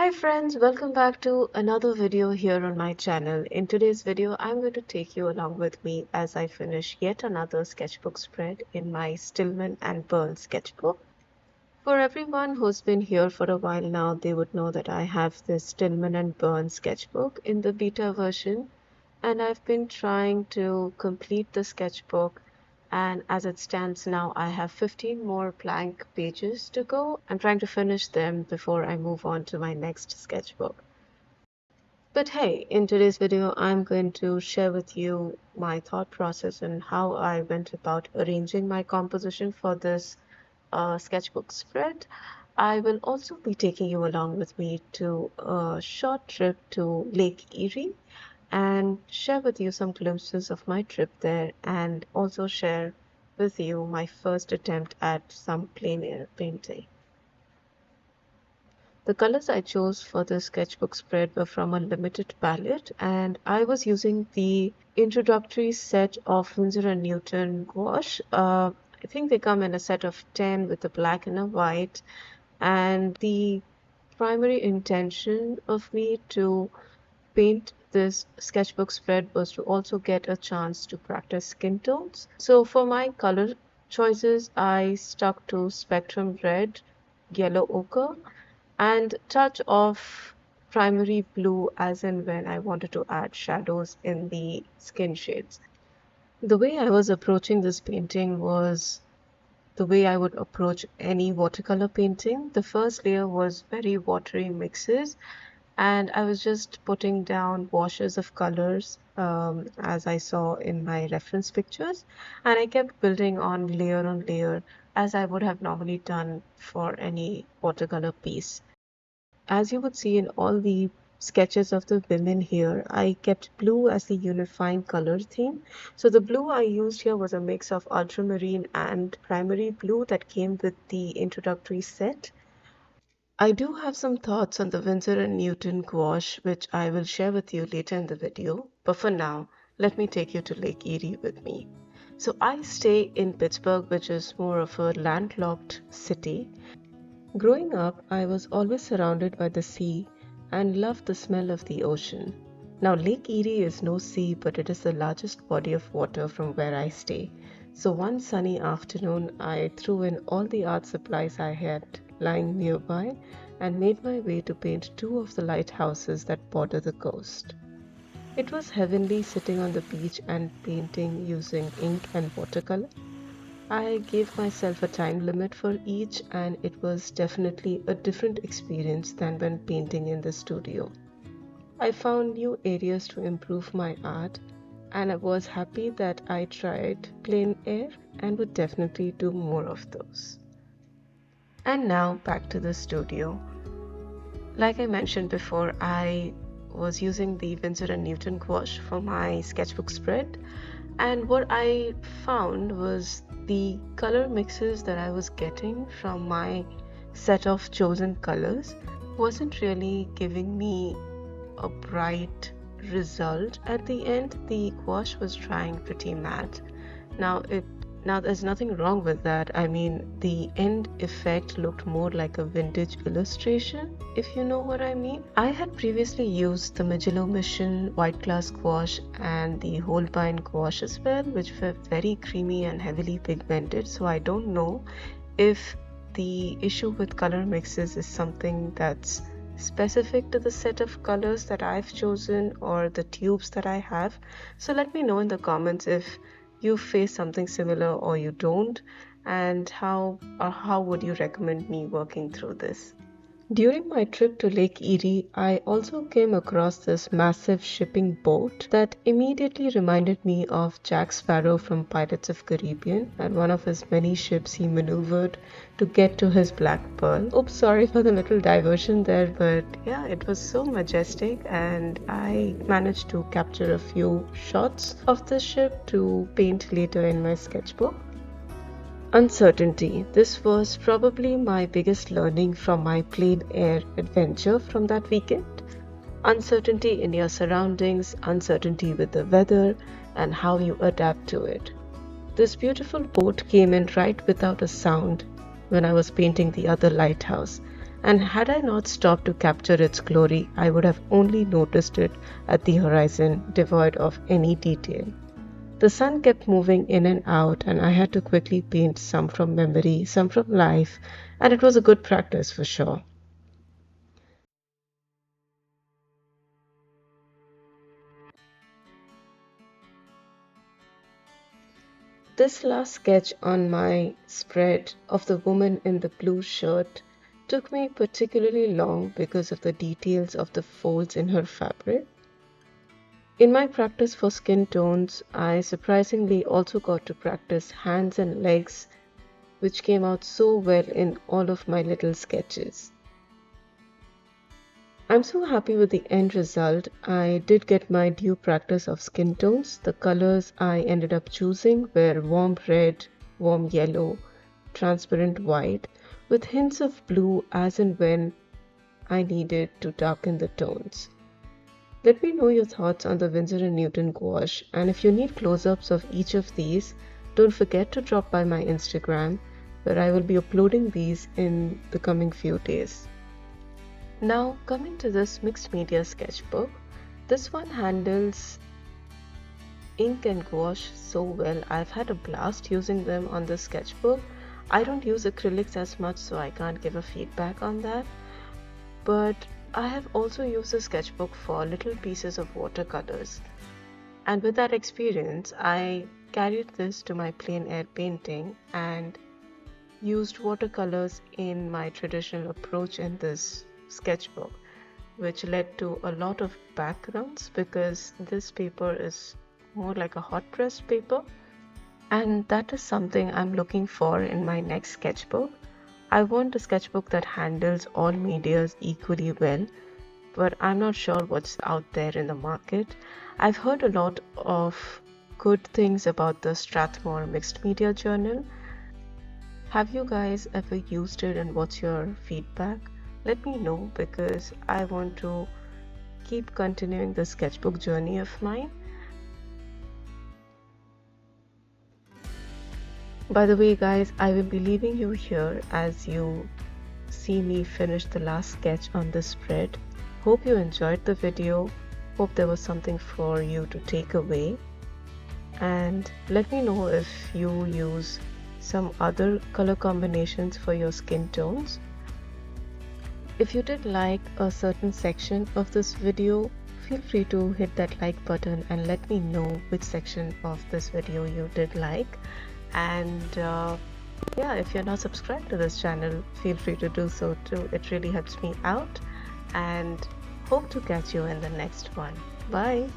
Hi friends, welcome back to another video here on my channel. In today's video, I'm going to take you along with me as I finish yet another sketchbook spread in my Stillman and Birn sketchbook. For everyone who's been here for a while now, they would know that I have this Stillman and Birn sketchbook in the beta version, and I've been trying to complete the sketchbook, and as it stands now I have 15 more blank pages to go. I'm trying to finish them before I move on to my next sketchbook. But hey, in today's video I'm going to share with you my thought process and how I went about arranging my composition for this sketchbook spread. I will also be taking you along with me to a short trip to Lake Erie and share with you some glimpses of my trip there, and also share with you my first attempt at some plein air painting. The colors I chose for the sketchbook spread were from a limited palette, and I was using the introductory set of Winsor & Newton gouache. I think they come in a set of 10 with a black and a white, and the primary intention of me to paint this sketchbook spread was to also get a chance to practice skin tones. So for my color choices, I stuck to spectrum red, yellow ochre, and touch of primary blue as and when I wanted to add shadows in the skin shades. The way I was approaching this painting was the way I would approach any watercolor painting. The first layer was very watery mixes, and I was just putting down washes of colors as I saw in my reference pictures, and I kept building on layer as I would have normally done for any watercolor piece. As you would see in all the sketches of the women here, I kept blue as the unifying color theme. So the blue I used here was a mix of ultramarine and primary blue that came with the introductory set. I do have some thoughts on the Winsor & Newton gouache, which I will share with you later in the video. But for now, let me take you to Lake Erie with me. So I stay in Pittsburgh, which is more of a landlocked city. Growing up, I was always surrounded by the sea and loved the smell of the ocean. Now, Lake Erie is no sea, but it is the largest body of water from where I stay. So one sunny afternoon, I threw in all the art supplies I had lying nearby and made my way to paint two of the lighthouses that border the coast. It was heavenly sitting on the beach and painting using ink and watercolor. I gave myself a time limit for each, and it was definitely a different experience than when painting in the studio. I found new areas to improve my art, and I was happy that I tried plein air and would definitely do more of those. And now back to the studio. Like I mentioned before, I was using the Winsor & Newton gouache for my sketchbook spread, and what I found was the color mixes that I was getting from my set of chosen colors wasn't really giving me a bright result. At the end, the gouache was drying pretty matte. Now there's nothing wrong with that. I mean, the end effect looked more like a vintage illustration, if you know what I mean. I had previously used the Magello Mission white glass gouache and the Holbein gouache as well, which were very creamy and heavily pigmented. So I don't know if the issue with color mixes is something that's specific to the set of colors that I've chosen or the tubes that I have. So let me know in the comments if you face something similar or you don't, and how would you recommend me working through this. During my trip to Lake Erie, I also came across this massive shipping boat that immediately reminded me of Jack Sparrow from Pirates of Caribbean and one of his many ships he maneuvered to get to his Black Pearl. Oops, sorry for the little diversion there, but yeah, it was so majestic, and I managed to capture a few shots of the ship to paint later in my sketchbook. Uncertainty. This was probably my biggest learning from my plein air adventure from that weekend. Uncertainty in your surroundings, uncertainty with the weather, and how you adapt to it. This beautiful boat came in right without a sound when I was painting the other lighthouse, and had I not stopped to capture its glory, I would have only noticed it at the horizon, devoid of any detail. The sun kept moving in and out, and I had to quickly paint some from memory, some from life, and it was a good practice for sure. This last sketch on my spread of the woman in the blue shirt took me particularly long because of the details of the folds in her fabric. In my practice for skin tones, I surprisingly also got to practice hands and legs, which came out so well in all of my little sketches. I'm so happy with the end result. I did get my due practice of skin tones. The colors I ended up choosing were warm red, warm yellow, transparent white, with hints of blue as and when I needed to darken the tones. Let me know your thoughts on the Winsor & Newton gouache, and if you need close-ups of each of these, don't forget to drop by my Instagram, where I will be uploading these in the coming few days. Now coming to this mixed media sketchbook, this one handles ink and gouache so well. I've had a blast using them on this sketchbook. I don't use acrylics as much, so I can't give a feedback on that, but I have also used the sketchbook for little pieces of watercolors, and with that experience I carried this to my plein air painting and used watercolors in my traditional approach in this sketchbook, which led to a lot of backgrounds because this paper is more like a hot pressed paper, and that is something I'm looking for in my next sketchbook. I want a sketchbook that handles all medias equally well, but I'm not sure what's out there in the market. I've heard a lot of good things about the Strathmore Mixed Media Journal. Have you guys ever used it, and what's your feedback? Let me know because I want to keep continuing the sketchbook journey of mine. By the way, guys, I will be leaving you here as you see me finish the last sketch on this spread. Hope you enjoyed the video. Hope there was something for you to take away. And let me know if you use some other color combinations for your skin tones. If you did like a certain section of this video, feel free to hit that like button and let me know which section of this video you did like. And yeah, if you're not subscribed to this channel, feel free to do so too. It really helps me out, and hope to catch you in the next one. Bye.